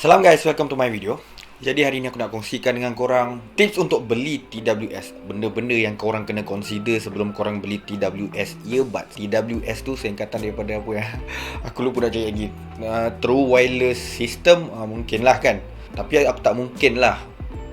Salam guys, welcome to my video. Jadi hari ni aku nak kongsikan dengan korang tips untuk beli TWS. Benda-benda yang korang kena consider sebelum korang beli TWS earbuds. TWS tu singkatan daripada apa ya? Aku lupa nak cakap lagi. True Wireless System, mungkin lah kan. Tapi aku tak mungkin lah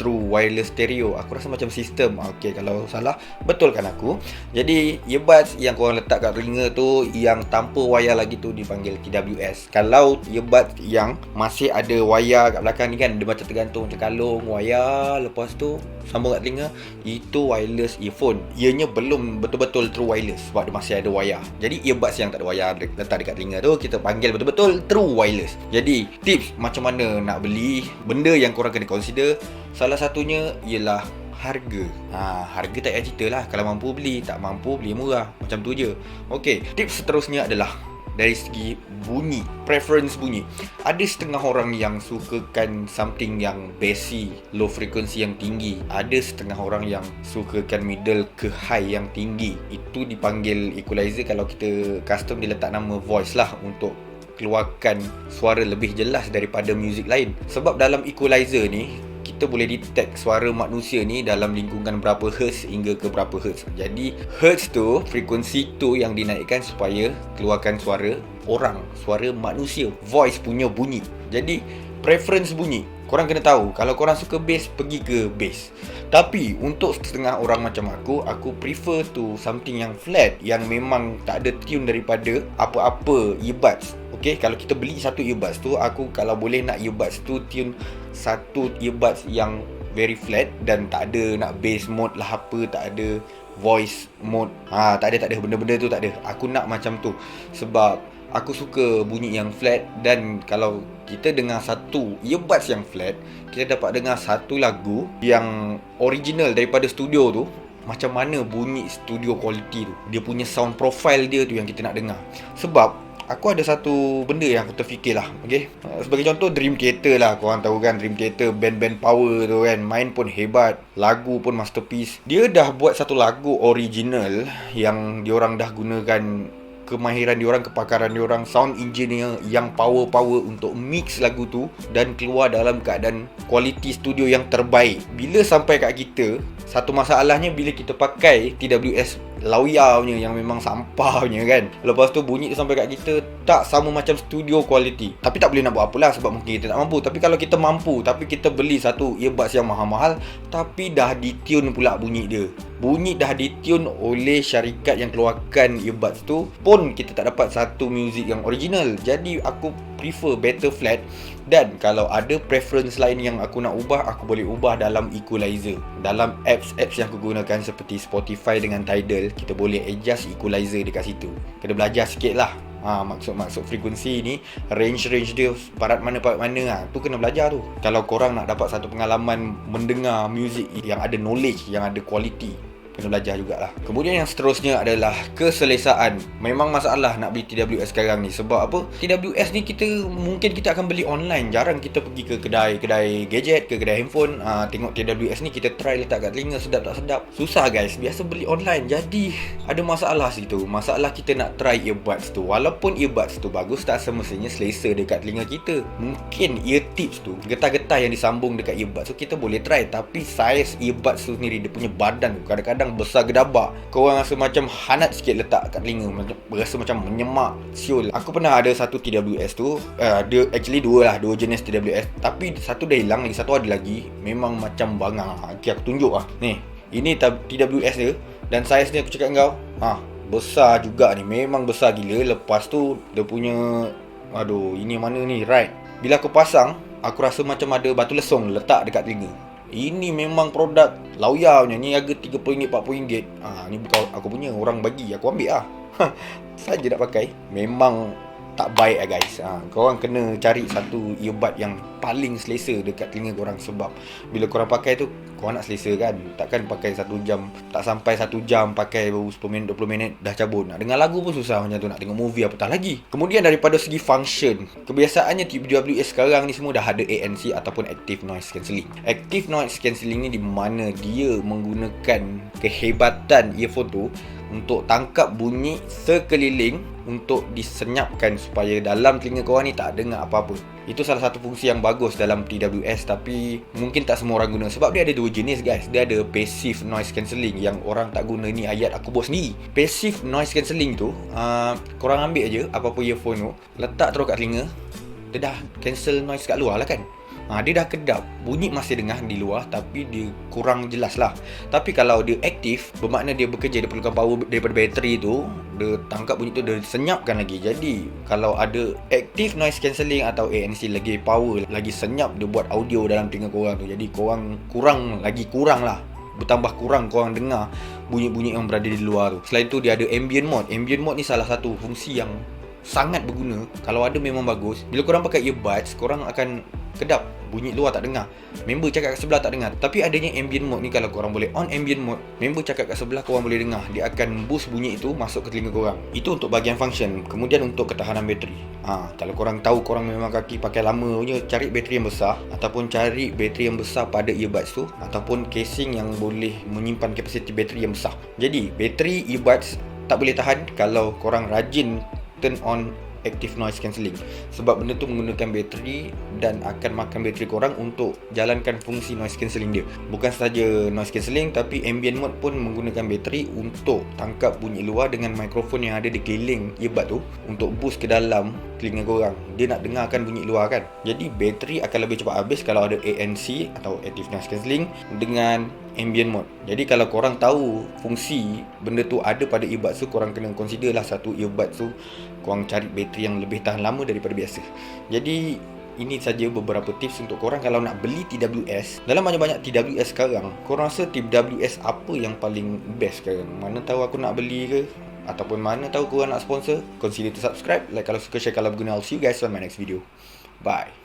True Wireless Stereo. Aku rasa macam sistem. Okey, kalau salah betulkan aku. Jadi earbuds yang korang letak kat telinga tu yang tanpa wayar lagi tu dipanggil TWS. Kalau earbuds yang masih ada wayar kat belakang ni kan, dia macam tergantung macam kalung wayar, lepas tu sambung kat telinga, itu wireless earphone. Ianya belum betul-betul true wireless sebab dia masih ada wayar. Jadi earbuds yang tak ada wayar letak dekat telinga tu kita panggil betul-betul true wireless. Jadi tips macam mana nak beli, benda yang korang kena consider, salah satunya ialah harga. Harga tak payah cerita lah. Kalau mampu beli, tak mampu beli murah. Macam tu je. Okey, tips seterusnya adalah dari segi bunyi, preference bunyi. Ada setengah orang yang sukakan something yang bassy, low frequency yang tinggi. Ada setengah orang yang sukakan middle ke high yang tinggi. Itu dipanggil equalizer. Kalau kita custom, dia letak nama voice lah untuk keluarkan suara lebih jelas daripada muzik lain. Sebab dalam equalizer ni kita boleh detect suara manusia ni dalam lingkungan berapa hertz hingga ke berapa hertz. Jadi hertz tu, frekuensi tu yang dinaikkan supaya keluarkan suara orang, suara manusia, voice punya bunyi. Jadi preference bunyi, korang kena tahu. Kalau korang suka bass, pergi ke bass. Tapi untuk setengah orang macam aku prefer to something yang flat, yang memang tak ada tune daripada apa-apa earbuds. Okay, kalau kita beli satu earbuds tu, aku kalau boleh nak earbuds tu tune satu earbuds yang very flat dan tak ada nak bass mode lah apa, tak ada voice mode. Tak ada benda-benda tu tak ada. Aku nak macam tu sebab aku suka bunyi yang flat. Dan kalau kita dengar satu earbuds yang flat, kita dapat dengar satu lagu yang original daripada studio tu. Macam mana bunyi studio quality tu, dia punya sound profile dia tu yang kita nak dengar. Sebab aku ada satu benda yang aku terfikir lah. Okay? Sebagai contoh, Dream Theater lah. Korang tahu kan Dream Theater, band-band power tu kan, main pun hebat, lagu pun masterpiece. Dia dah buat satu lagu original yang diorang dah gunakan kemahiran diorang, kepakaran diorang, sound engineer yang power-power untuk mix lagu tu dan keluar dalam keadaan quality studio yang terbaik. Bila sampai kat kita, satu masalahnya bila kita pakai TWS lawyer punya yang memang sampah punya kan, lepas tu bunyi sampai kat kita tak sama macam studio quality. Tapi tak boleh nak buat apalah sebab mungkin kita tak mampu. Tapi kalau kita mampu, tapi kita beli satu earbuds yang mahal-mahal tapi dah ditune pula bunyi dia, bunyi dah ditune oleh syarikat yang keluarkan earbuds tu, pun kita tak dapat satu music yang original. Jadi aku prefer better flat. Dan kalau ada preference lain yang aku nak ubah, aku boleh ubah dalam equalizer. Dalam apps yang aku gunakan seperti Spotify dengan Tidal, kita boleh adjust equalizer dekat situ. Kena belajar sikit lah. Maksud frekuensi ni, range dia parat mana tu kena belajar tu. Kalau korang nak dapat satu pengalaman mendengar music yang ada knowledge, yang ada quality, kena belajar jugalah. Kemudian yang seterusnya adalah keselesaan. Memang masalah nak beli TWS sekarang ni. Sebab apa? TWS ni mungkin kita akan beli online. Jarang kita pergi ke kedai gadget, ke kedai handphone. Tengok TWS ni, kita try letak kat telinga, sedap tak sedap. Susah guys, biasa beli online. Jadi ada masalah situ. Masalah kita nak try earbuds tu. Walaupun earbuds tu bagus, tak semestinya selesa dekat telinga kita. Mungkin ear tips tu, getah-getah yang disambung dekat earbuds tu kita boleh try. Tapi saiz earbuds tu sendiri, dia punya badan tu kadang-kadang besar gedabak. Korang rasa macam hanat sikit letak kat telinga, berasa macam menyemak siul. Aku pernah ada satu TWS tu, dia actually dua jenis TWS. Tapi satu dah hilang, lagi satu ada lagi. Memang macam bangang. Okay, aku tunjuk lah. Ni, ini TWS dia. Dan saiz ni aku cakap dengan kau, besar juga ni. Memang besar gila. Lepas tu dia punya, ini mana ni, right. Bila aku pasang, aku rasa macam ada batu lesung letak dekat telinga. Ini memang produk lawyer punya. Ni harga RM30, RM40. Ni bukan aku punya, orang bagi, aku ambil lah. Saja nak pakai, memang tak baik lah guys. Korang kena cari satu earbud yang paling selesa dekat telinga korang. Sebab bila korang pakai tu, korang nak selesa kan. Takkan pakai 1 jam, tak sampai 1 jam pakai baru 10 minit, 20 minit dah cabut. Nak dengar lagu pun susah macam tu, nak tengok movie apatah lagi. Kemudian daripada segi function, kebiasaannya TWS sekarang ni semua dah ada ANC ataupun Active Noise Cancelling. Active Noise Cancelling ni di mana dia menggunakan kehebatan earphone tu untuk tangkap bunyi sekeliling untuk disenyapkan supaya dalam telinga korang ni tak dengar apa-apa. Itu salah satu fungsi yang bagus dalam TWS, tapi mungkin tak semua orang guna. Sebab dia ada dua jenis guys. Dia ada passive noise cancelling yang orang tak guna. Ni ayat aku buat sendiri. Passive noise cancelling tu, korang ambil je apa-apa earphone tu, letak terus kat telinga, dia dah cancel noise kat luar lah kan. Dia dah kedap, bunyi masih dengar di luar tapi dia kurang jelas lah. Tapi kalau dia aktif, bermakna dia bekerja, dia perlukan power daripada bateri tu, dia tangkap bunyi tu, dia senyapkan lagi. Jadi kalau ada active noise cancelling atau ANC lagi power, lagi senyap, dia buat audio dalam telinga korang tu. Jadi korang kurang lah, bertambah kurang korang dengar bunyi-bunyi yang berada di luar tu. Selain tu dia ada ambient mode. Ambient mode ni salah satu fungsi yang sangat berguna. Kalau ada memang bagus. Bila korang pakai earbuds, korang akan kedap, bunyi luar tak dengar, member cakap kat sebelah tak dengar. Tapi adanya ambient mode ni, kalau korang boleh on ambient mode, member cakap kat sebelah korang boleh dengar. Dia akan boost bunyi itu masuk ke telinga korang. Itu untuk bahagian function. Kemudian untuk ketahanan bateri, kalau korang tahu korang memang kaki pakai lama punya, cari bateri yang besar, ataupun cari bateri yang besar pada earbuds tu, ataupun casing yang boleh menyimpan kapasiti bateri yang besar. Jadi bateri earbuds tak boleh tahan kalau korang rajin turn on active noise cancelling, sebab benda tu menggunakan bateri dan akan makan bateri korang untuk jalankan fungsi noise cancelling dia. Bukan sahaja noise cancelling, tapi ambient mode pun menggunakan bateri untuk tangkap bunyi luar dengan mikrofon yang ada di keliling earbud tu untuk boost ke dalam telinga korang. Dia nak dengarkan bunyi luar kan. Jadi bateri akan lebih cepat habis kalau ada ANC atau active noise cancelling dengan ambient mode. Jadi kalau korang tahu fungsi benda tu ada pada earbuds tu, korang kena consider lah satu earbuds tu korang cari bateri yang lebih tahan lama daripada biasa. Jadi ini saja beberapa tips untuk korang kalau nak beli TWS. Dalam banyak-banyak TWS sekarang, korang rasa TWS apa yang paling best sekarang? Mana tahu aku nak beli ke? Ataupun mana tahu korang nak sponsor? Consider to subscribe, like kalau suka, share kalau berguna. I'll see you guys on my next video. Bye.